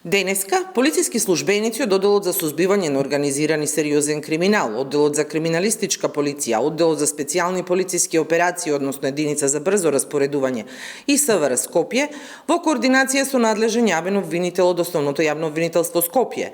Денеска, полициски службеници од Одделот за сузбивање на организиран и сериозен криминал, Одделот за криминалистичка полиција, Одделот за специјални полициски операции, односно единица за брзо распоредување и СВР Скопје, во координација со надлежен јавен обвинител од Основното јавно обвинителство Скопје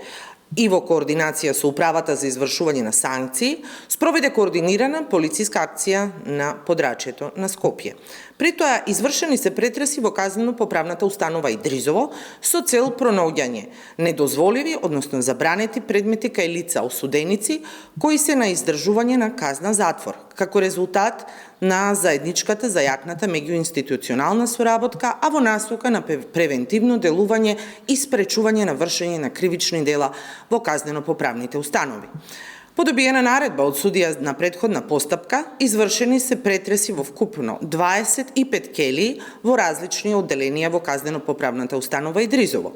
и во координација со Управата за извршување на санкции, спроведе координирана полициска акција на подрачјето на Скопје. При тоа извршени се претреси во казнено-поправната установа Идризово со цел пронаоѓање недозволиви, односно забранети предмети кај лица осуденици кои се на издржување на казна затвор, како резултат на заедничката зајакната меѓуинституционална соработка, а во насока на превентивно делување и спречување на вршење на кривични дела во казнено-поправните установи. По добиена наредба од судија на претходна постапка, извршени се претреси во вкупно 25 келии во различни одделенија во казнено-поправната установа Идризово.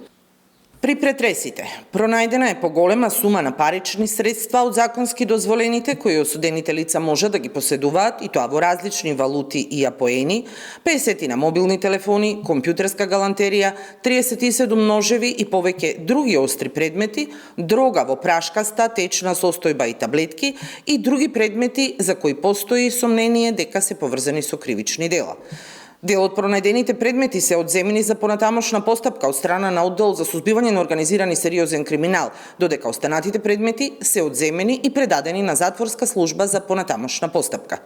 При претресите, пронајдена е поголема сума на парични средства од законски дозволените кои осудените лица може да ги поседуваат, и тоа во различни валути и апоени, 50 на мобилни телефони, компјутерска галантерија, 37 ножеви и повеќе други остри предмети, дрога во прашкаста, течна состојба и таблетки и други предмети за кои постои сомнение дека се поврзани со кривични дела. Дел од пронајдените предмети се одземени за понатамошна постапка од страна на Оддел за сузбивање на организиран и сериозен криминал, додека останатите предмети се одземени и предадени на затворска служба за понатамошна постапка.